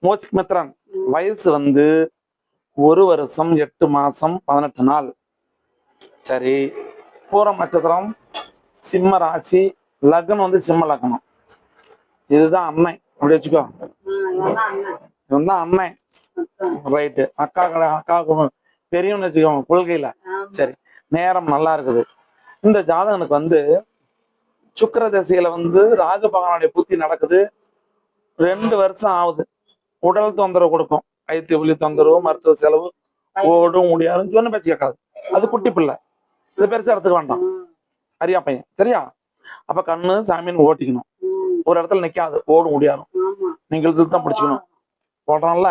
மூச்சுக்கு மித்திரன். வயசு வந்து 1 வருஷம் 8 மாசம் 18 நாள். சரி, பூரம் நட்சத்திரம், சிம்ம ராசி, லக்னம் வந்து சிம்ம லக்னம். இதுதான் அன்னை, அப்படி வச்சுக்கோ. இவன் தான் அன்னை. ரைட்டு. அக்காவுக்கு பெரியவன்னு வச்சுக்கோங்க கொள்கையில. சரி, நேரம் நல்லா இருக்குது. இந்த ஜாதகனுக்கு வந்து சுக்கிர திசையில வந்து ராகு பகவானுடைய புத்தி நடக்குது. 2 வருஷம் ஆகுது. உடல் தொந்தரவு கொடுக்கும். வயிற்று தொந்தரவு, மருத்துவ செலவு, ஓடும் முடியாதுன்னு சொன்ன பேச்சு கேட்காது. அது குட்டி பிள்ளை, இது பெருசா எடுத்துக்க வேண்டாம். அரியா பையன், சரியா? அப்ப கண்ணு சாமின்னு ஓட்டிக்கணும். ஒரு இடத்துல நிக்காது, ஓடும் முடியாது. நீங்கள் தான் பிடிச்சிக்கணும். ஓடுறோம்ல,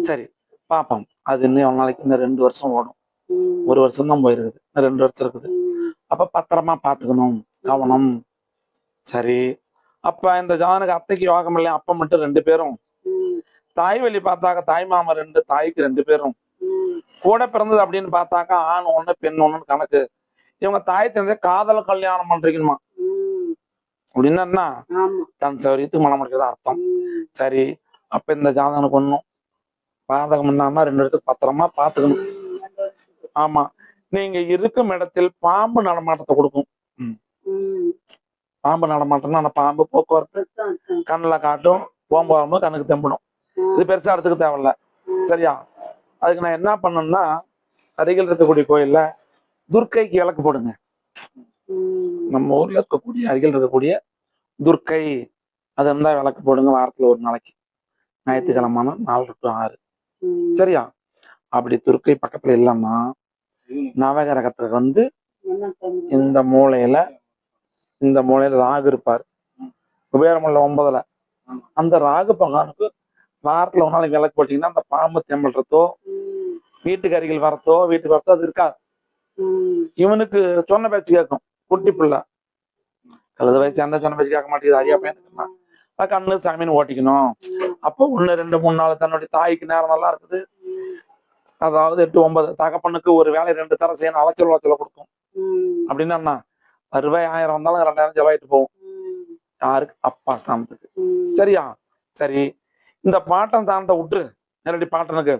சரி பாப்போம். அது இன்னும் நாளைக்கு இன்னும் 2 வருஷம் ஓடும். 1 வருஷம் தான் போயிருக்குது, 2 வருஷம் இருக்குது. அப்ப பத்திரமா பாத்துக்கணும், கவனம். சரி, அப்ப இந்த ஜாதனுக்கு அத்தைக்கு யோகம் இல்லையா? அப்ப மட்டும் 2 பேரும். தாய் வழி பார்த்தாக்க தாய் மாமா 2, தாய்க்கு 2 பேரும். கூட பிறந்தது அப்படின்னு பார்த்தாக்கா ஆண் 1 பெண் 1 கணக்கு. இவங்க தாய் தந்தைய காதல கல்யாணம் பண்றீங்கம்மா அப்படின்னா தன் சௌரியத்துக்கு மனம் முடிக்கிறது அர்த்தம். சரி, அப்ப இந்த ஜாதகனுக்கு ஒண்ணும் பாதகம் இல்லாம 2 இடத்துக்கு பத்திரமா பாத்துக்கணும். ஆமா, நீங்க இருக்கும் இடத்தில் பாம்பு நடமாட்டத்தை கொடுக்கும். பாம்பு நடமாட்டம்னா அந்த பாம்பு போக்குவரத்து கண்ணுல காட்டும், போகும்போது கண்ணுக்கு தெம்பணும். இது பெருசா எடுத்துக்க தேவையில்ல, சரியா? அதுக்கு நான் என்ன பண்ணணும்னா, அருகில் இருக்கக்கூடிய கோயில்ல துர்க்கைக்கு விளக்கு போடுங்க. நம்ம ஊர்ல இருக்கக்கூடிய அருகில் இருக்கக்கூடிய துர்க்கை அது இருந்தா விளக்கு போடுங்க. வாரத்துல 1 நாளைக்கு, ஞாயிற்றுக்கிழமை 4 to 6, சரியா? அப்படி துர்க்கை பக்கத்துல இல்லைன்னா நவகிரகத்துக்கு வந்து இந்த மூலையில ராகு இருப்பார். குபேரமுள்ள 9ல அந்த ராகு பகவானுக்கு வாரத்துல 1 நாளைக்கு விளக்கு போட்டீங்கன்னா அந்த பாம்பு தெம்பல்றதோ, வீட்டுக்கு அருகில் வரத்தோ, வீட்டுக்கு வரத்தோ அது இருக்காது. இவனுக்கு சொன்ன பேச்சு கேட்கும். குட்டி பிள்ளை, கழுத வயசு அந்த சொன்ன பேச்சு கேட்க மாட்டேங்குது. அரியா பையனுக்குன்னா கண்ணு சாமின்னு ஓட்டிக்கணும். அப்போ 1, 2, 3 நாள் தன்னுடைய தாய்க்கு நேரம் நல்லா இருக்குது. அதாவது 8, 9 தகப்பனுக்கு ஒரு வேலை 2 தரம் செய்யணும். அலைச்சல் கொடுக்கும். அப்படின்னா ரூபாய் 1000 வந்தாலும் 2000 செலவாயிட்டு போகும். யாருக்கு? அப்பா ஸ்தானத்துக்கு, சரியா? சரி, இந்த பாட்டன் தானத்தை விட்டு நேரடி பாட்டனுக்கு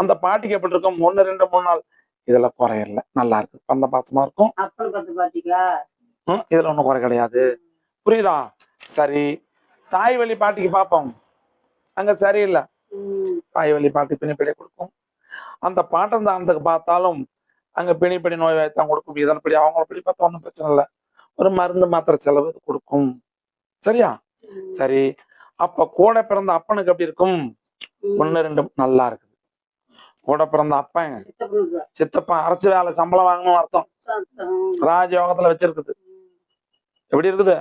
அந்த பாட்டிக்கு எப்படி இருக்கும்? 1, 2, 3 நாள் இதுல குறையல, நல்லா இருக்கு, அந்த பாசமா இருக்கும். இதுல ஒண்ணும் குறை கிடையாது, புரியுதா? சரி, தாய் வழி பாட்டிக்கு பார்ப்போம். அங்க சரியில்லை, தாய் வழி பாட்டி பிணிப்படி கொடுக்கும். அந்த பாட்டன் தானத்துக்கு பார்த்தாலும் அங்க பிணிப்படி நோய் வாய்த்தான் கொடுக்கும். இதன்படி அவங்கள படி பார்த்தா ஒன்றும் பிரச்சனை இல்லை, ஒரு மருந்து மாத்திரை செலவு கொடுக்கும், சரியா? சரி, அப்ப கூட பிறந்த அப்பனுக்கு எப்படி இருக்கும்? 1, 2 நல்லா இருக்குது. கூட பிறந்த அப்பன் சித்தப்பன் அரைச்சு வேலை சம்பளம் வாங்கணும் அர்த்தம். ராஜயோகத்துல வச்சிருக்குது. எப்படி இருக்குது?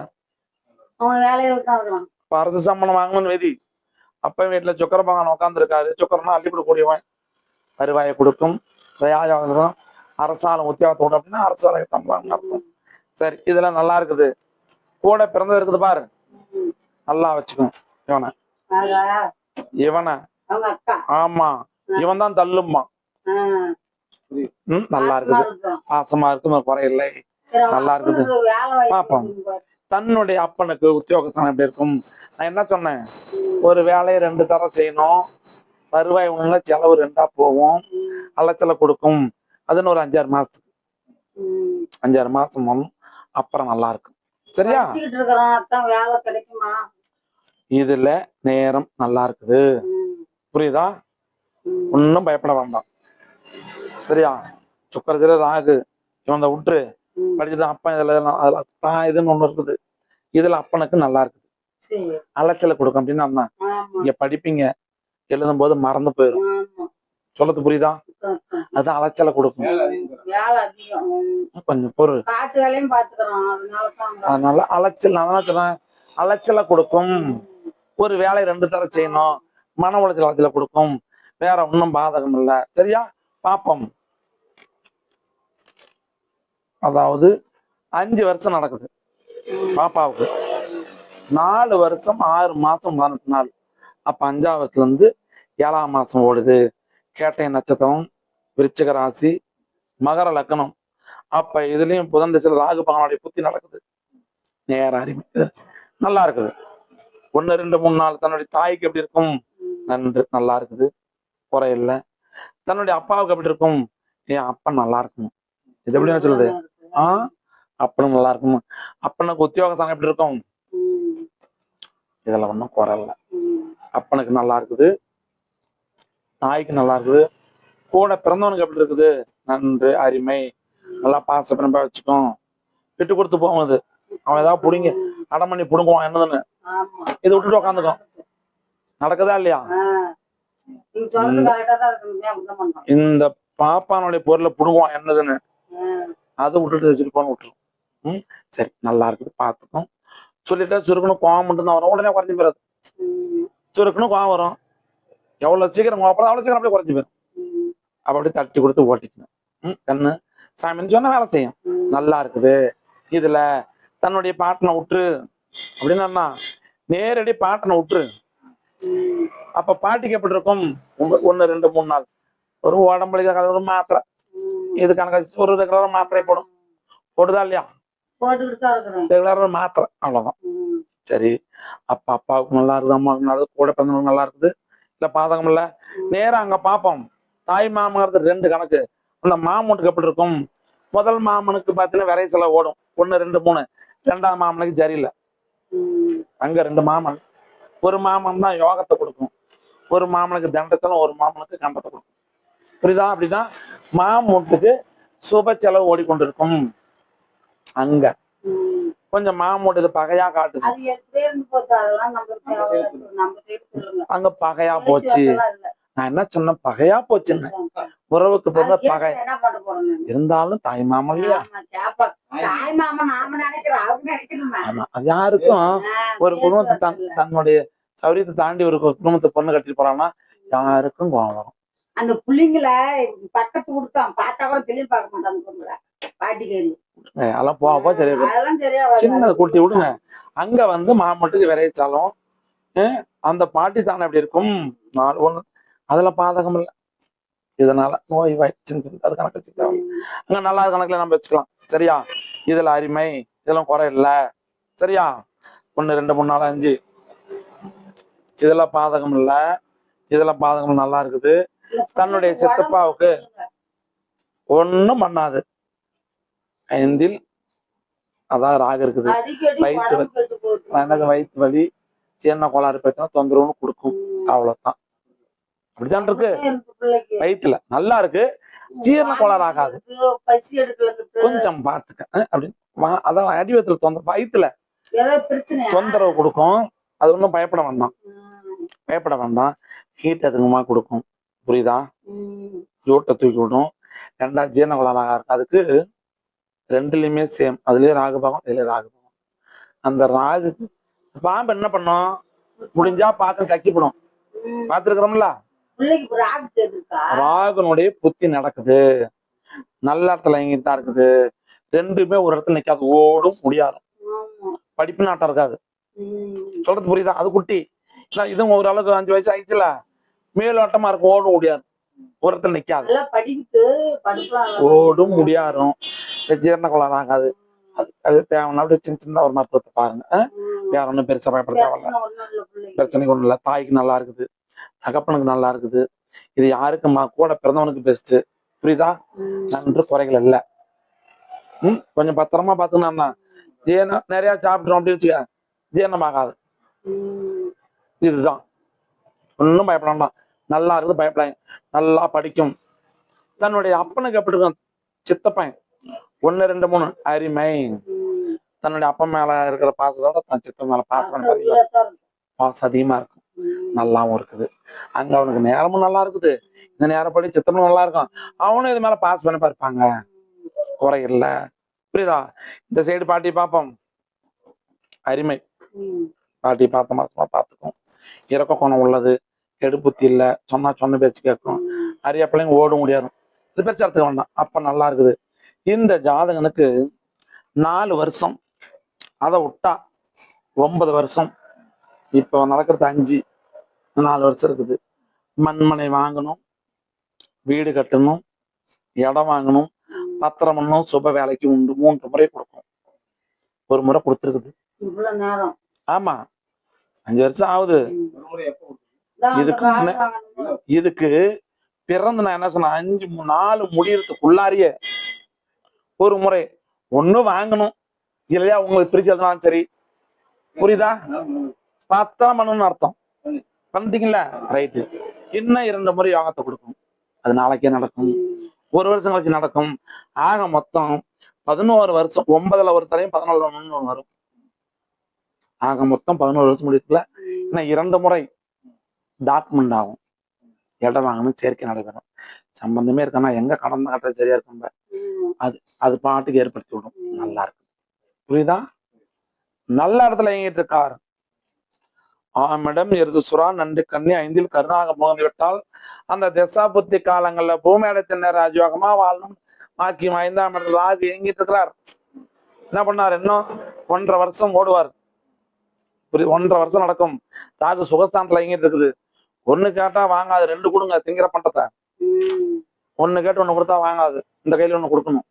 அரசு சம்பளம் வாங்கணும்னு விதி. அப்பன் வீட்டுல சுக்கர பகவான் உட்கார்ந்து இருக்காரு. சுக்கரனா அள்ளிப்படக்கூடியவன், வருவாயை கொடுக்கும். அரசாங்கம் உத்தியோகத்தோடு அப்படின்னா அரசாங்க சம்பளம் அர்த்தம். சரி, இதெல்லாம் நல்லா இருக்குது. கூட பிறந்தது இருக்குது பாரு, நல்லா வச்சுக்கணும் இவனை. ஆமா, இவன் தான் தள்ளும்மா. நல்லா இருக்குது, பாசமா இருக்கும், குறையில்லை, நல்லா இருக்குது. பாப்போம் தன்னுடைய அப்பனுக்கு உத்தியோகஸ்தானம் எப்படி இருக்கும். நான் என்ன சொன்னேன்? ஒரு வேலையை 2 தரம் செய்யணும். வருவாய் ஒண்ணுல செலவு 2ஆ போகும், அலைச்சலை கொடுக்கும். அதுன்னு ஒரு 5-6 மாசத்துக்கு, 5-6 மாசம் அப்புறம் நல்லா இருக்கும், சரியா? இதுல நேரம் நல்லா இருக்குது, புரியுதா? ஒன்னும் பயப்பட வேண்டாம், சரியா? சுக்கரத்துல ராகு இவன் விட்டுரு, படிச்சுட்டு அப்பன் இதுல தான் இதுன்னு ஒண்ணு இருக்குது. இதுல அப்பனுக்கு நல்லா இருக்குது, அலைச்சலை கொடுக்கும். அப்படின்னா இங்க படிப்பீங்க, எழுதும் போது மறந்து போயிடும், சொல்லது புரியுதா? அது அலைச்சலை கொடுக்கும். கொஞ்சம் பொருள் அதனால அலைச்சல், அலைச்சலை கொடுக்கும். ஒரு வேலை 2 தரம் செய்யணும், மன உளைச்சல் அலைச்சலை கொடுக்கும். வேற ஒன்றும் பாதகம் இல்லை, சரியா? பாப்போம். அதாவது 5 வருஷம் நடக்குது பாப்பாவுக்கு. 4 வருஷம் 6 மாசம் 18 நாள். அப்ப 5ஆம் வருஷத்துல இருந்து 7ஆம் மாசம் ஓடுது. கேட்டை நட்சத்திரம், விருச்சிக ராசி, மகர லக்னம். அப்ப இதுலயும் புதன் திசையில ராகு பகவானுடைய புத்தி நடக்குது. நேர அறிவு நல்லா இருக்குது. 1 2 3 4 தன்னுடைய தாய்க்கு எப்படி இருக்கும்? நன்று, நல்லா இருக்குது, குறையில்ல. தன்னுடைய அப்பாவுக்கு எப்படி இருக்கும்? என் அப்பன் நல்லா இருக்கும். இது எப்படி சொல்லுது? அப்பனும் நல்லா இருக்கும். அப்பனுக்கு உத்தியோகத்தான எப்படி இருக்கும்? இதுல ஒன்றும் குறையில்ல. அப்பனுக்கு நல்லா இருக்குது, தாய்க்கு நல்லா இருக்குது, கூட பிறந்தவனுக்கு எப்படி இருக்குது? நன்று, அருமை, நல்லா பாசப்பா வச்சுக்கோம். விட்டு கொடுத்து போகுது. அவன் ஏதாவது புடிங்க அடம் பண்ணி புடுங்குவான் என்னதுன்னு, இதை விட்டுட்டு உக்காந்துக்கும். நடக்குதா இல்லையா? இந்த பாப்பானுடைய பொருளை புடுங்குவான் என்னதுன்னு, அதை விட்டுட்டு வச்சுட்டு போன விட்டுரும். சரி, நல்லா இருக்குது, பார்த்துக்கும். சொல்லிட்டா சுருக்கணும் கோவம் மட்டும்தான் வரும், உடனே குறைஞ்சி போயிடாது. சுருக்கணும் கோவம் வரும், எவ்வளவு சீக்கிரம் கோவப்படும் அவ்வளவு சீக்கிரம் அப்படியே குறைஞ்சி போயிடும். அப்படி தட்டி கொடுத்து ஓட்டிக்கணும். கண்ணு சாமின்னு சொன்னா வேலை செய்யும். நல்லா இருக்குது. இதுல தன்னுடைய பாட்டனை விட்டுரு அப்படின்னா நேரடி பாட்டனை விட்டுரு. அப்ப பாட்டிக்கு எப்படி இருக்கும்? 1 2 3 நாள் ஒரு உடம்புல ஒரு மாத்திரை, இது கணக்கு ஒரு ரெகுலர் மாத்திரை போடும். போடுதா இல்லையா? ரெகுலர் மாத்திரை, அவ்வளவுதான். சரி, அப்ப அப்பாவுக்கு நல்லா இருக்குது, அம்மாவுக்கு நல்லா கூட பிறந்தவங்க நல்லா இருக்குது, இல்ல பாதகம் இல்ல. நேரம் அங்க பாப்போம். தாய் மாமங்கிறது 2 கணக்கு. அந்த மாமனுக்கு எப்படி இருக்கும்? முதல் மாமனுக்கு பாத்தீங்கன்னா விரை செலவு ஓடும் 1 2 3. 2ஆம் மாமனுக்கு சரியில்லை. அங்க 2 மாமன். ஒரு மாமன் தான் யோகத்தை கொடுக்கும், ஒரு மாமனுக்கு தண்டத்தனம், ஒரு மாமனுக்கு கண்டத்தை கொடுக்கும். புரியுதா? அப்படிதான் மாமூட்டுக்கு சுப செலவு ஓடிக்கொண்டிருக்கும். அங்க கொஞ்சம் மாமூட்டு பகையா காட்டுது. அங்க பகையா போச்சு. நான் என்ன சொன்ன? பகையா போச்சுன்னு. உறவுக்கு பிறந்த பகை இருந்தாலும் தாய் மாமன் இல்லையா? ஆமா, அது யாருக்கும் ஒரு குடும்பத்தை தன்னுடைய சௌரியத்தை தாண்டி ஒரு குடும்பத்தை பொண்ணு கட்டிட்டு போறான்னா யாருக்கும் கோவம் வரும். அந்த பிள்ளைங்கள பக்கத்து கொடுத்தோம் பார்த்தா கூட தெளிவு பார்க்க மாட்டாங்க. பாட்டி கையில் அதெல்லாம் போக சரியா சின்னதை கூட்டி விடுங்க. அங்க வந்து மாமட்டுக்கு விரைச்சாலும் அந்த பாட்டி தானே எப்படி இருக்கும்? ஒண்ணு அதுல பாதகம் இல்லை. இதனால நோய் சின்ன அது கணக்கு வச்சுக்கலாம். அங்க நல்லா கணக்குல நம்ம வச்சுக்கலாம். சரியா? இதுல அருமை, இதெல்லாம் குறை இல்லை. சரியா? 1 2 3 4 5 இதெல்லாம் பாதகம் இல்லை, இதெல்லாம் பாதகம் நல்லா இருக்குது. தன்னுடைய சித்தப்பாவுக்கு ஒண்ணும் பண்ணாது. 5ல் அதான் ராகு இருக்குது. வயிற்று வலி சீரண கோளாறு பிரச்சனை தொந்தரவுன்னு கொடுக்கும். அவ்வளவுதான். அப்படிதான் இருக்கு. வயிற்றுல நல்லா இருக்கு, ஜீரண கோளாறு ஆகாது. கொஞ்சம் பாத்துக்க அப்படின்னு அதான் அடிவயத்துல தொந்தரவு, வயிற்றுல தொந்தரவு கொடுக்கும். அது ஒன்றும் பயப்பட வேண்டாம். ஹீட் அதிகமா கொடுக்கும். புரியுதா? ஜோட்டை தூக்கி விடும். 2ஆவது ஜீரண கோளாறு ஆகாது. அதுக்கு 2லயுமே சேம். அதுலயே ராகு பாகம், இதுலயே ராகு பாகம். அந்த ராகு பாம்பு என்ன பண்ணும்? முடிஞ்சா பார்க்க கக்கிப்படும். பார்த்துருக்கிறோம்ல? ராகுனுடைய புத்தி நடக்குது, நல்ல இடத்துல எங்கிட்டுதான் இருக்குது. 2மே ஒரு இடத்துல நிக்காது, ஓடும் முடியாது. படிப்பு நாட்டம் இருக்காது. சொல்றது புரியுதா? அது குட்டி. இதுவும் ஓரளவுக்கு 5 வயசு ஆயிடுச்சுல, மேலோட்டமா இருக்கும், ஓடும் முடியாது, ஒரு இடத்துல நிக்காது, ஓடும் முடியாதும். ஜீரண கோளாறு ஆகாது. அது தேவைன்னா அப்படி சின்ன ஒரு மருத்துவத்தை பாருங்க. வேற ஒன்றும் பெருசா பயப்பட தேவையில்ல. பிரச்சனைக்கு ஒண்ணும் இல்லை. தாய்க்கு நல்லா இருக்குது, தகப்பனுக்கு நல்லா இருக்குது. இது யாருக்குமா? கூட பிறந்தவனுக்கு பெஸ்ட். புரியுதா? நன்று, குறைகள் இல்லை. கொஞ்சம் பத்திரமா பாத்துக்கணும். ஜீரணம் நிறைய சாப்பிட்டோம் அப்படி வச்சுக்க, ஜீரணம் ஆகாது. இதுதான். ஒன்னும் பயப்பட வேண்டாம். நல்லா இருக்குது, பயப்படாங்க. நல்லா படிக்கும். தன்னுடைய அப்பனுக்கு எப்படி இருக்கும்? சித்தப்பன் 1 2 3 அருமை. தன்னுடைய அப்பா மேல இருக்கிற பாசத்தோட தன் சித்தம் மேல பாசம் அதிகமா இருக்கும். நல்லாவும் இருக்குது. அங்க அவனுக்கு நேரமும் நல்லா இருக்குது, இந்த நேரப்படி சித்தமும் நல்லா இருக்கும். அவனும் இது மேல பாஸ் பண்ணி பார்ப்பாங்க, குறை இல்லை. புரியுதா? இந்த சைடு பாட்டி பார்ப்போம். அருமை. பாட்டி பார்த்த மாசமா பார்த்துக்கும். இறக்க குணம் உள்ளது, எடுப்புத்தி இல்லை, சொன்ன பேச்சு கேட்கும். அரிய பிள்ளைங்க ஓட முடியாது. இது பேச்சு எடுத்துக்க வேண்டாம். அப்ப நல்லா இருக்குது. இந்த ஜாதகனுக்கு 4 வருஷம், அதை விட்டா 9 வருஷம். இப்போ நடக்கிறது 5, 4 வருஷம் இருக்குது. மண்மனை வாங்கணும், வீடு கட்டணும், இடம் வாங்கணும், பத்திரம் பண்ணணும், சுப வேலைக்கு உண்டு. 3 முறை கொடுக்கும். ஒரு முறை கொடுத்துருக்குது. ஆமா, 5 வருஷம் ஆகுது. இதுக்கு பிறந்து நான் என்ன சொன்னேன், 4 முடியறதுக்குள்ளாரியே ஒரு முறை ஒண்ணு வாங்கணும், இல்லையா உங்களுக்கு பிரிச்சதுனாலும் சரி. புரியுதா? பார்த்தா பண்ணணும்னு அர்த்தம். பண்ணிட்டீங்களா? ரைட்டு. இன்னும் 2 முறை யோகத்தை கொடுக்கும். அது நாளைக்கே நடக்கும், 1 வருஷம் கழிச்சு நடக்கும். ஆக மொத்தம் 11 வருஷம். 9ல ஒரு தரையும் 14 வரும். ஆக மொத்தம் 11 வருஷம் முடியல. இன்னும் 2 முறை டாக்குமெண்ட் ஆகும். இடம் வாங்கணும், சேர்க்கை நடைபெறும். சம்பந்தமே இருக்கா எங்க கடன் கட்ட சரியா இருக்கும், அது பாட்டுக்கு ஏற்படுத்தி விடும். நல்லா இருக்கு. புரியுதா? நல்ல இடத்துல இயங்கிட்டு இருக்காரு. ஆமிடம் எருது சுறா நன்றி கண்ணி 5இல் கருணாக முகந்து விட்டால் அந்த தசா புத்தி காலங்கள்ல பூமேடத்தின் ராஜயோகமா வாழணும் ஆக்கி 5ஆம் இடத்துல ராஜு இயங்கிட்டு இருக்கிறார். என்ன பண்ணார்? இன்னும் 1.5 வருஷம் ஓடுவார். 1.5 வருஷம் நடக்கும். ராஜு சுகஸ்தானத்துல இயங்கிட்டு இருக்குது. 1 கேட்டா வாங்காது, 2 கொடுங்க திங்கிற பண்டத்தை. 1 கேட்டு 1 கொடுத்தா வாங்காது, இந்த கையில 1 கொடுக்கணும்.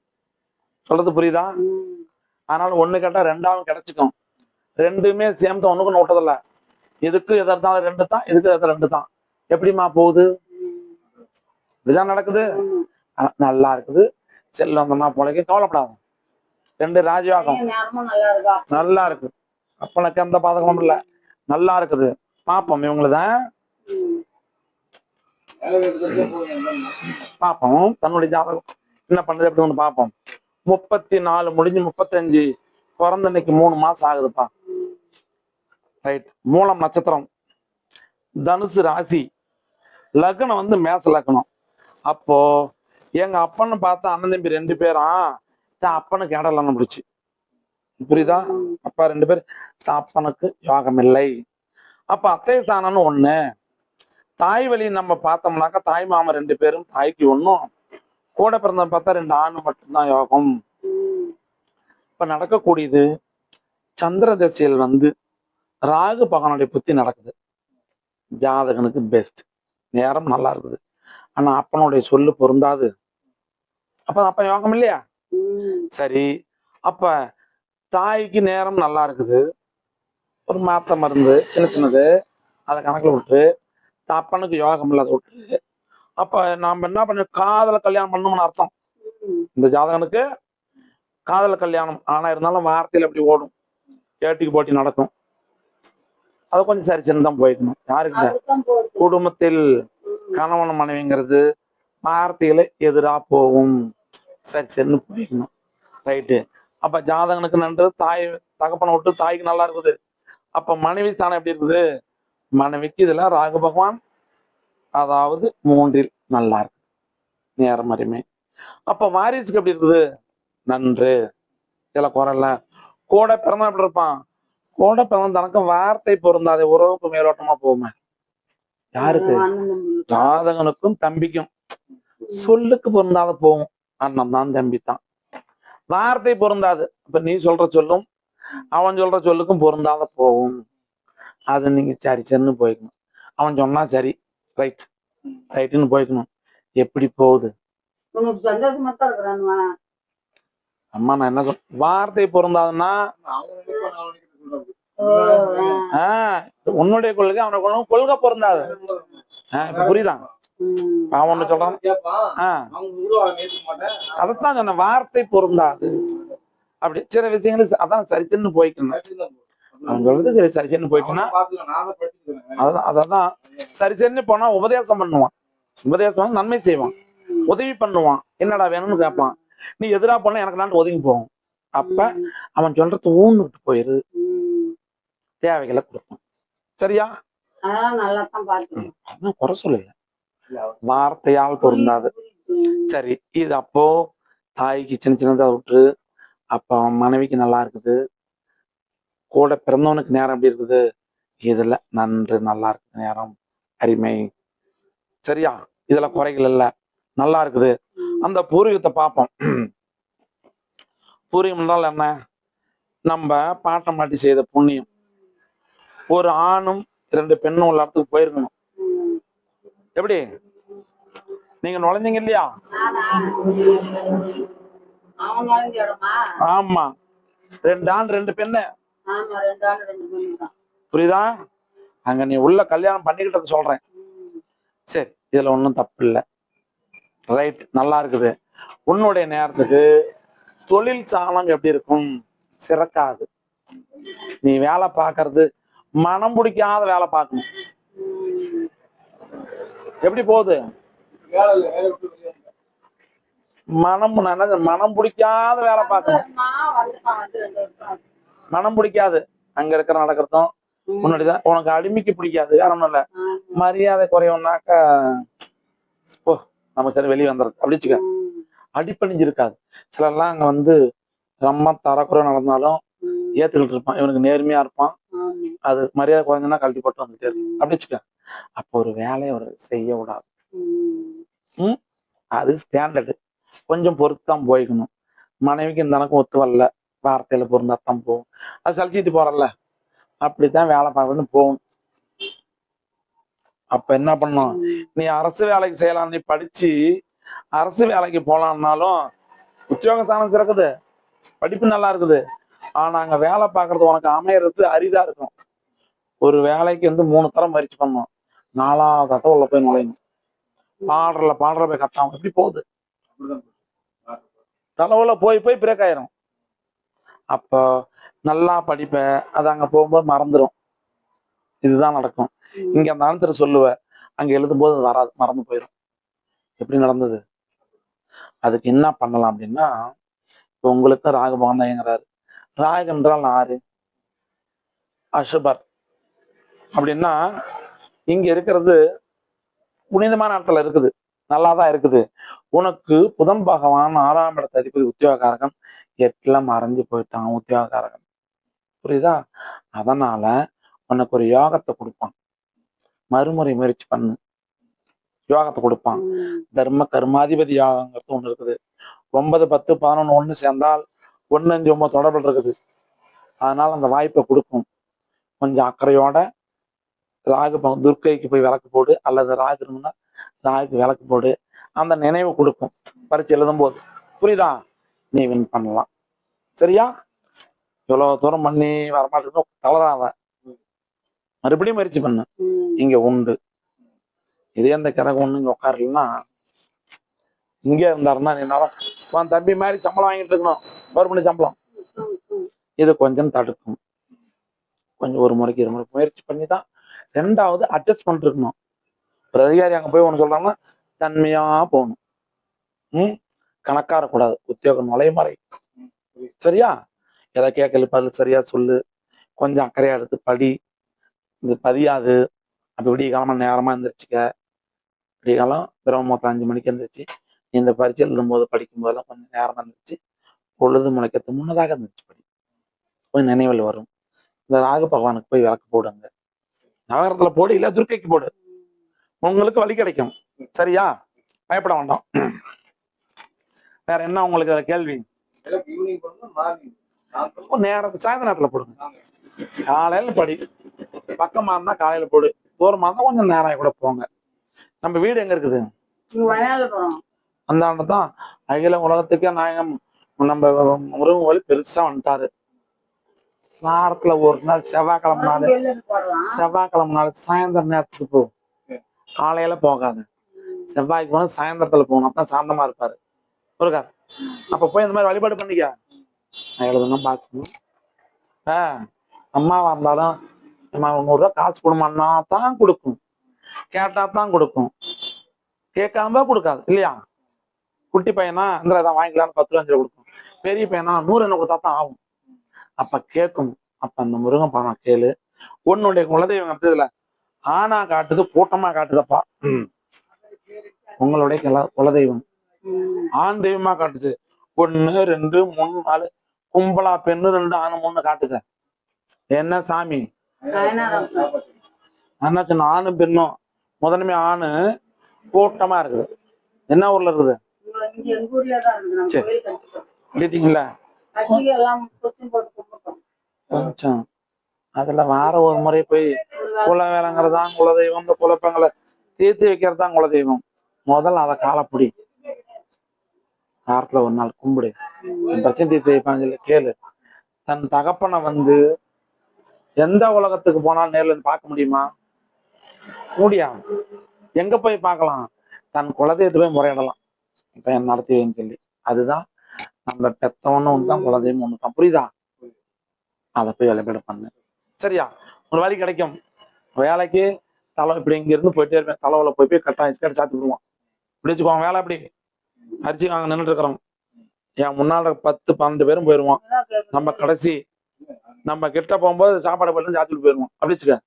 சொல்றது புரியுதா? அதனால 1 கேட்டா 2ஆவும் கிடைச்சிக்கும். 2மே சேர்ந்து 1க்கு விட்டதில்ல. இதுக்கு எதாவது 2 தான், இதுக்கு எதாவது 2 தான். எப்படிமா போகுது? இதுதான் நடக்குது. நல்லா இருக்குது. செல்லம் வந்தோம்னா போலக்கு கவலைப்படாது. 2 ராஜயோகம் நல்லா இருக்கு. அப்பனுக்கு எந்த பாதகமும் இல்ல, நல்லா இருக்குது. பாப்போம் இவங்களுதான் பாப்போம். தன்னுடைய ஜாதகம் என்ன பண்ணுது எப்படி ஒண்ணு பாப்போம். 34 முடிஞ்சு 35 பிறந்த இன்னைக்கு 3 மாசம் ஆகுதுப்பா. ரைட். மூலம் நட்சத்திரம், தனுசு ராசி, லக்னம் வந்து மேச லக்னம். அப்போ எங்க அப்பன்னு பார்த்தா அண்ணன் தம்பி 2 பேரும் அப்பனுக்கு இடலாம் பிடிச்சு. புரியுதா? அப்பா 2 பேர் அப்பனுக்கு யோகம் இல்லை. அப்ப அத்தை ஸ்தானம்னு 1. தாய் வழி நம்ம பார்த்தோம்னாக்கா தாய் மாமா 2 பேரும், தாய்க்கு 1, கூட பிறந்த பார்த்தா 2 ஆண் மட்டும்தான் யோகம். இப்ப நடக்கக்கூடியது சந்திர திசையில் வந்து ராகு பகவானுடைய புத்தி நடக்குது. ஜாதகனுக்கு பெஸ்ட் நேரம் நல்லா இருக்குது. ஆனா அப்பனுடைய சொல்லு பொருந்தாது. அப்ப யோகம் இல்லையா? சரி. அப்ப தாய்க்கு நேரம் நல்லா இருக்குது. ஒரு மாத்த மருந்து சின்ன சின்னது அதை கணக்குல விட்டு அப்பனுக்கு யோகம் இல்லாத விட்டு, அப்ப நாம என்ன பண்ண, காதல கல்யாணம் பண்ணணும்னு அர்த்தம். இந்த ஜாதகனுக்கு காதல கல்யாணம் ஆனா இருந்தாலும் வார்த்தையில எப்படி ஓடும், ஏட்டிக்கு போட்டி நடக்கும். அதை கொஞ்சம் சரி சின்னதான் போய்க்கணும். யாருக்கு? குடும்பத்தில் கணவன் மனைவிங்கிறது வார்த்தையில எதிரா போகும். சரி சரின்னு போய்க்கணும். ரைட்டு. அப்ப ஜாதகனுக்கு நன்று தாய் தகப்பனை விட்டு தாய்க்கு நல்லா இருக்குது. அப்ப மனைவி ஸ்தானம் எப்படி இருக்குது? மனைவிக்கு இதுல ராகு பகவான் அதாவது 3இல் நல்லா இருக்கு, நேரம் அருமை. அப்ப வாரிசுக்கு எப்படி இருக்குது? நன்று. இதுல குறையில. கூட பிறந்தா எப்படி இருப்பான்? கூட பிறந்த தனக்கு வார்த்தை பொருந்தாத உறவுக்கு மேலோட்டமா போகுமே. யாருக்கு? ஜாதகனுக்கும் தம்பிக்கும். சொல்லுக்கு பொருந்தாத போகும். அண்ணன் தான் தம்பி தான். வார்த்தை பொருந்தாது. இப்ப நீ சொல்ற சொல்லும் அவன் சொல்ற சொல்லுக்கும் பொருந்தாத போகும். அது நீங்க சரி சரின்னு போய்க்கணும். அவன் சொன்னா சரி, ரைட் ரைட்டுன்னு போய்க்கணும். எப்படி போகுது? அம்மா நான் என்ன சொல், வார்த்தை பொருந்தாதுன்னா உன்னுடைய கொள்கை அவனுடைய கொள்கை பொருந்தாது. இப்ப புரியுதா? அவன் சொல்றான். அதைத்தான் சொன்ன, வார்த்தை பொருந்தாது. அப்படி சில விஷயங்கள் அதான் சரிச்சுன்னு போய்க்கணும். அவன் சொல்றது சரி சரிச்சுன்னு போய்க்கணும். அதான் சரி சரின்னு போனா உபதேசம் பண்ணுவான். உபதேசம் நன்மை செய்வான், உதவி பண்ணுவான். என்னடா வேணும்னு கேட்பான். நீ எதிரா பண்ண எனக்கு நான் ஒதுங்கி போவோம். அப்ப அவன் சொல்றது ஊன்னுட்டு போயிரு, தேவைகளை கொடுப்பான். சரியா? அதான் குறை சொல்லல, வார்த்தையால் பொருந்தாது. சரி. இது அப்போ தாய்க்கு சின்ன சின்னதா விட்டு, அப்ப அவன் மனைவிக்கு நல்லா இருக்குது. கூட பிறந்தவனுக்கு நேரம் எப்படி இருக்குது? இதுல நன்று நல்லா இருக்குது, நேரம் அருமை. சரியா? இதுல குறைகள் இல்ல, நல்லா இருக்குது. அந்த பூர்வீகத்தை பார்ப்போம். பூர்வீகம் என்றால் என்ன? நம்ம பாட்ட மாட்டி செய்த புண்ணியம். ஒரு ஆணும் 2 பெண்ணும் உள்ள இடத்துக்கு போயிருக்கணும். எப்படி? நீங்க நுழைஞ்சீங்க இல்லையா? ஆமா. 2 ஆண் 2 பெண்ணு. புரியுதா? அங்க நீ உள்ள கல்யாணம் பண்ணிக்கிட்டத சொல்றேன். சரி, இதுல ஒன்றும் தப்பு இல்லை. ரைட், நல்லா இருக்குது. உன்னுடைய நேரத்துக்கு தொழில் சாலம் எப்படி இருக்கும்? சிறக்காது. நீ வேலை பார்க்கறது மனம் பிடிக்காத வேலை பார்க்கணும். எப்படி போகுது? மனம் பிடிக்காத வேலை பார்க்கணும். மனம் பிடிக்காது. அங்க இருக்கிற நடக்கிறதும் முன்னாடிதான் உனக்கு அடிமைக்கு பிடிக்காது, வேற ஒண்ணும் இல்ல. மரியாதை குறையும்னாக்கா நம்ம சரி வெளியே வந்துடுறது அப்படி வச்சுக்க. அடிப்பணிஞ்சு இருக்காது. சிலர்லாம் அங்க வந்து ரொம்ப தரக்குறை நடந்தாலும் ஏத்துக்கிட்டு இருப்பான், இவனுக்கு நேர்மையா இருப்பான். அது மரியாதை குறைஞ்சுன்னா கழட்டி போட்டு வந்துட்டே இருக்கும் அப்படி வச்சுக்க. அப்போ ஒரு வேலையை ஒரு செய்ய விடாது. அது ஸ்டாண்டர்டு. கொஞ்சம் பொறுத்தான் போய்க்கணும். மனைவிக்கு இந்த எனக்கு ஒத்து வரல, வார்த்தையில பொருந்தாத்தான் போகும். அது சலிச்சிட்டு போறல, அப்படித்தான் வேலை பார்க்கணும்னு போகும். அப்ப என்ன பண்ணும்? நீ அரசு வேலைக்கு செய்யலாம், நீ படிச்சு அரசு வேலைக்கு போலாம்னாலும் உத்தியோக ஸ்தானம் சிறக்குது, படிப்பு நல்லா இருக்குது. ஆனா அங்க வேலை பார்க்கறது உனக்கு அமையறது அரிதா இருக்கும். ஒரு வேலைக்கு வந்து 3 தரம் முயற்சி பண்ணணும், 4வது தடவை உள்ள போய் நுழையணும். பாடுற போய் கட்டாம எப்படி போகுது? தலைவுல போய் போய் பிரேக் ஆயிரும். அப்போ நல்லா படிப்ப, அது அங்க போகும்போது மறந்துடும். இதுதான் நடக்கும். இங்க அந்த ஆன்சர் சொல்லுவ, அங்க எழுதும் போது அது வராது, மறந்து போயிடும். எப்படி நடந்தது? அதுக்கு என்ன பண்ணலாம் அப்படின்னா, இப்போ உங்களுக்கு ராகு பகவான் தான் இயங்குறாரு. ராகு என்றால் ஆறு அசுபர் அப்படின்னா, இங்க இருக்கிறது புனிதமான இடத்துல இருக்குது, நல்லாதான் இருக்குது. உனக்கு புதன் பகவான் 6ஆம் இடத்த அதிபதி உத்தியோகக்காரகன் 8ல மறைஞ்சு போயிட்டான் உத்தியோகக்காரகன். புரியுதா? அதனால உனக்கு ஒரு யோகத்தை கொடுப்பான். மறுமுறை முயற்சி பண்ணு, யோகத்தை கொடுப்பான். தர்ம கர்மாதிபதி யோகங்கிறது ஒண்ணு இருக்குது. 9, 10, 11 ஒண்ணு சேர்ந்தால் 1, 5, 9 தொடர்பு இருக்குது. அதனால அந்த வாய்ப்பை கொடுக்கும். கொஞ்சம் அக்கறையோட ராகு துர்க்கைக்கு போய் விளக்கு போடு, அல்லது ராகு இருந்தா ராகுக்கு விளக்கு போடு. அந்த நினைவு கொடுக்கும் பரீட்சை எழுதும் போது. புரியுதா? நீ வின் பண்ணலாம். சரியா? இவ்வளவு தூரம் பண்ணி வரமாட்டேன்னு தளராத, மறுபடியும் முயற்சி பண்ணு. இங்க உண்டு. இதே அந்த கிரகம் ஒண்ணு இங்க உட்காரலன்னா, இங்க இருந்தாருன்னா நீ தம்பி மாதிரி சம்பளம் வாங்கிட்டு இருக்கணும், கவர்மெண்ட் சம்பளம். இது கொஞ்சம் தடுக்கும். கொஞ்சம் ஒரு முறைக்கு 2 முறை முயற்சி பண்ணி தான். 2வது அட்ஜஸ்ட் பண்ணிட்டு இருக்கணும். ஒரு அதிகாரி அங்க போய் ஒண்ணு சொல்றாங்கன்னா தன்மையா போகணும். கணக்கா இருக்கக்கூடாது. உத்தியோகம் நுழைமறை. சரியா? எதை கேட்கல பதில் சரியா சொல்லு. கொஞ்சம் அக்கறையா எடுத்து படி. இது பதியாது. அப்ப விடிய காலமா நேரமா எந்திரிச்சுக்க. விடிய காலம் பிரம்ம 5 மணிக்கு எந்திரிச்சு இந்த பரீட்சை எழுதும்போது படிக்கும் போதெல்லாம் கொஞ்சம் நேரம் இருந்துச்சு. பொழுது முளைக்கிறது முன்னதாக இருந்துச்சு படி. கொஞ்சம் நினைவில் வரும். இந்த ராகு பகவானுக்கு போய் விளக்கு போடுங்க. நவகரத்துல போடு, இல்ல துர்க்கைக்கு போடு. உங்களுக்கு வழி கிடைக்கும். சரியா? பயப்பட வேண்டாம். வேற என்ன உங்களுக்கு கேள்வி? நேரத்துக்கு சாயந்தர நேரத்துல போடுங்க. காலையில படி. பக்கமா இருந்தா காலையில போடு, தூரமா இருந்தா கொஞ்சம் நேரம் கூட போங்க. நம்ம வீடு எங்க இருக்குது? அந்த ஆண்டுதான் அகில உலகத்துக்கே நாயகம் நம்ம முருகன் கோயில் பெருசா வந்துட்டாரு. வாரத்துல ஒரு நாள் செவ்வாய்க்கிழமை நாள் சாயந்தரம் நேரத்துக்கு போ. காலையில போகாது. செவ்வாய்க்கு போனா சாயந்தரத்துல போகணும், அப்பதான் சாந்தமா இருப்பாரு முருகர். அப்ப போய் இந்த மாதிரி வழிபாடு பண்ணிக்க. நான் எழுதணும் பார்க்கணும். அம்மாவா இருந்தாலும் 100 ரூபா காசு கொடுமான்னா தான் கொடுக்கும், கேட்டா தான் கொடுக்கும், கேட்காம கொடுக்காது. இல்லையா? குட்டி பையனா இந்த இதான் வாங்கிக்கலாம்னு 10 ரூபா 5 ரூபா கொடுக்கும். பெரிய பையனா 100 என்ன கொடுத்தா தான் ஆகும். அப்ப கேட்கும். அப்ப அந்த முருகன் பணம் கேளு. உன்னுடைய குலதெய்வம் அப்படிதுல ஆனா காட்டுது, கூட்டமா காட்டுதப்பா. உங்களுடைய குலதெய்வம் ஆண் தெய்வமா காட்டுது. 1, 2, 3, 4 கும்பலா பெண்ணு 2 ஆணு 3 காட்டுது. என்ன சாமி? என்ன சொன்ன? ஆணும் பெண்ணும். முதன்மை ஆணு கூட்டமா இருக்குது. என்ன ஊர்ல இருக்குது? கேட்டீங்களா? கொஞ்சம் அதுல வார ஒரு முறை போய் குல வேலைங்கிறதான் குலதெய்வம். இந்த குழப்பங்களை தீர்த்து வைக்கிறதுதான் குலதெய்வம். முதல்ல அதை காலப்படி வாரத்துல ஒரு நாள் கும்பிடு. பிரச்சனை தீர்த்து வைப்பாங்க. கேளு. தன் தகப்பனை வந்து எந்த உலகத்துக்கு போனாலும் நேர்ல பார்க்க முடியுமா? முடியா எங்க போய் பார்க்கலாம்? தன் குலதெய்வத்தை போய் முறையிடலாம். இப்ப என்ன நடத்துவேன்னு சொல்லி. அதுதான் நம்ம பெத்தவன்னு ஒன்று தான், குலதெய்வம் ஒன்று தான். புரியுதா? அதை போய் வழிபாடு பண்ணு. சரியா? ஒரு வழி கிடைக்கும். வேலைக்கு இப்படி இங்க இருந்து போயிட்டே இருப்பேன். தலைவல போய் கட்டாயம் சாத்தி விடுவான். இப்படி வச்சுக்குவான். வேலை அப்படி அரிச்சு நாங்க நின்றுட்டு இருக்கிறோம். என் முன்னாள் 10-12 பேரும் போயிருவோம். நம்ம கடைசி நம்ம கிட்ட போகும்போது சாப்பாடு போட்டு சாத்திட்டு போயிருவோம். அப்படி வச்சுக்க.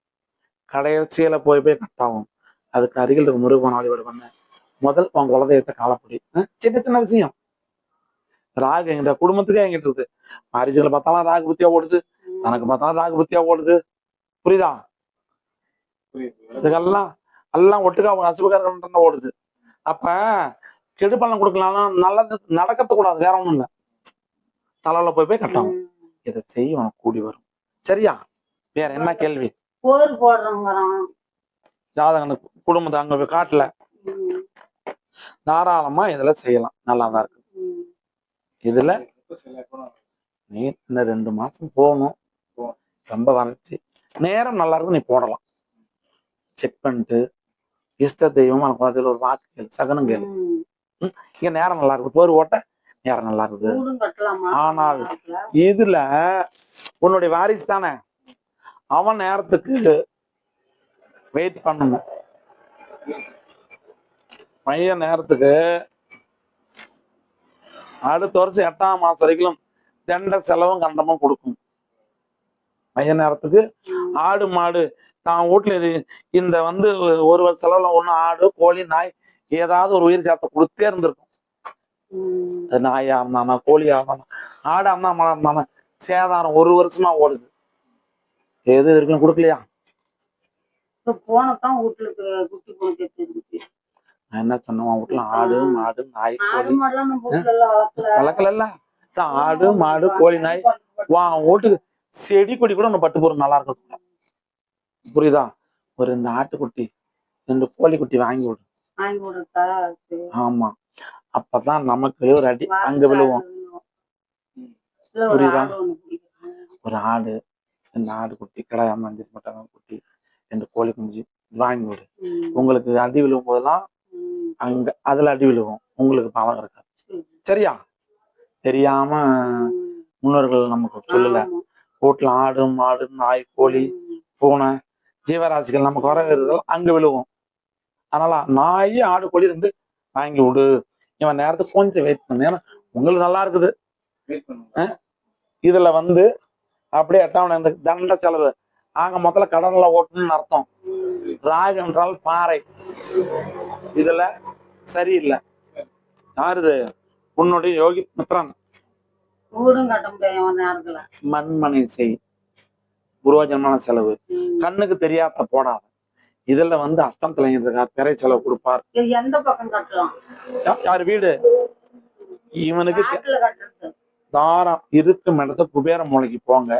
கடைசியில போய் கட்டாகும். அதுக்கு அருகில் இருக்க முருகன் வழிபாடு பண்ண. முதல் உன் குலதெய்வத்தை காலப்படி. சின்ன சின்ன விஷயம். ராகு எங்கிட்ட குடும்பத்துக்கே எங்கிட்ட இருக்கு. அரிசிகளை பார்த்தாலும் ராகு புத்தியா ஓடுது, தனக்கு பார்த்தாலும் ராகு புத்தியா ஓடுது. புரியுதா? இதுக்கெல்லாம் எல்லாம் ஒட்டுக்கா அசுபகாரம் ஓடுது. அப்ப கெடுப்பலம் கொடுக்கலாம், நல்லது நடக்கத்த கூடாது. வேற ஒண்ணும் இல்ல. தலைவல போய் கட்டணும். இதை செய்ய உனக்கு கூடி வரும். சரியா? வேற என்ன கேள்வி? போர் போடுறவங்க ஜாதகனுக்கு குடும்பத்தை அங்க போய் காட்டல, தாராளமா இதுல செய்யலாம். நல்லாதான் இருக்கு. இதுல நீ இந்த 2 மாசம் போகணும். ரொம்ப வறட்சி நேரம் நல்லா இருக்கும். நீ போடலாம். செக் பண்ணிட்டு இஷ்ட தெய்வம் அதுல ஒரு வாக்கு கேளு, சகனம் கேளு. இங்க நேரம் நல்லா இருக்கு. போர் ஓட்ட நேரம் நல்லா இருக்குது. ஆனால் இதுல உன்னுடைய வாரிசு தானே, அவன் நேரத்துக்கு வெயிட் பண்ணணும். பையன் நேரத்துக்கு அடுத்த வருஷம் 8ஆம் மாசம் வரைக்கும் தண்ட செலவும் கண்டமும் கொடுக்கும். பையன் நேரத்துக்கு ஆடு மாடு தான் வீட்டுல இந்த ஒரு வருஷ செலவுல ஒண்ணு ஆடு கோழி நாய் ஏதாவது ஒரு உயிர் சேர்த்த கொடுத்தே இருந்திருக்கும். நாயா இருந்தானா கோழியா இருந்தானா ஆடா இருந்தா மழை இருந்தானா சேதாரம் 1 வருஷமா ஓடுது. எது இருக்குன்னு கொடுக்கலையா? போனதான் வீட்டுக்கு குட்டி போட்டு நான் என்ன சொன்னேன், வீட்டுல ஆடு மாடு நாய் கோழி வளர்க்கல. ஆடு மாடு கோழி நாய் வீட்டுக்கு செடி கொடி கூட ஒண்ணு பட்டு போறது நல்லா இருக்கும். புரியுதா? ஒரு 2 ஆட்டுக்குட்டி 2 கோழிக்குட்டி வாங்கி விடு. ஆமா, அப்பதான் நமக்கு ஒரு அடி அங்க விழுவோம். புரியுதா? ஒரு ஆடு 2 ஆடு குட்டி கடாய 5 மட்டம் குட்டி 2 கோழி குஞ்சு வாங்கி விடு. உங்களுக்கு அடி விழுவும் போதெல்லாம் அங்க அதுல அடி விழுவும். உங்களுக்கு பாவம் இருக்காது. சரியா? தெரியாம முன்னோர்கள் நமக்கு சொல்லல. வீட்டுல ஆடு மாடு நாய் கோழி பூனை ஜீவராசிகள் நமக்கு வர அங்க விழுவும். அதனால நாய் ஆடு கோழி 2 வாங்கி விடு. இவன் நேரத்துக்கு கொஞ்சம் வெயிட் பண்ணு. ஏன்னா உங்களுக்கு நல்லா இருக்குது. இதுல அப்படியே 8ஆம் தண்ட செலவு ஆக மொத்தல கடன்ல ஓட்டணும்னு அர்த்தம். ராகு என்றால் பாறை. இதுல சரியில்லை. யாருது? உன்னுடைய யோகி மித்ரன். மண்மனை செய். புரோஜனமான செலவு. கண்ணுக்கு தெரியாத போடாத. இதுல அஸ்தம் தலைஞர் திரை செலவு கொடுப்பார். எந்த பக்கம் கட்டலாம்? யாரு வீடு? இவனுக்கு தாரம் இருக்கும் இடத்துல குபேர மூலைக்கு போங்க.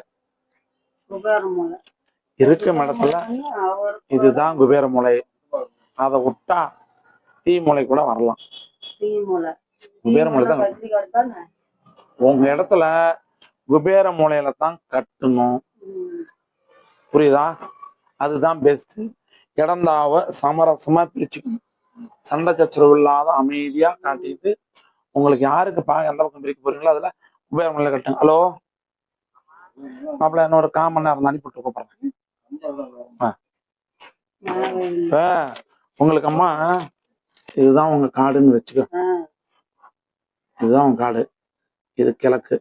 இருக்கும் இடத்துல இதுதான் குபேர மூலை. அதை விட்டா தீ மூலை கூட வரலாம். குபேர மூலை தான் உங்க இடத்துல குபேர மூலையில தான் கட்டணும். புரியுதா? அதுதான் பெஸ்ட். இடந்தாவ சமரசமா பிரிச்சுக்கணும். சண்டை சச்சரவு இல்லாத அமைதியா காட்டிட்டு உங்களுக்கு யாருக்கு எந்த பக்கம் பிரிக்க போறீங்களோ அதுல குபேர மூலையில கட்டுங்க. ஹலோ மாப்பிள்ள, இன்னொரு 1/4 மணி நேரம் அனுப்பிட்டு கூப்பிடுறேன். இப்ப உங்களுக்கு அம்மா இதுதான் உங்க காடுன்னு வச்சுக்க. இதுதான் உங்க காடு. இது கிழக்கு.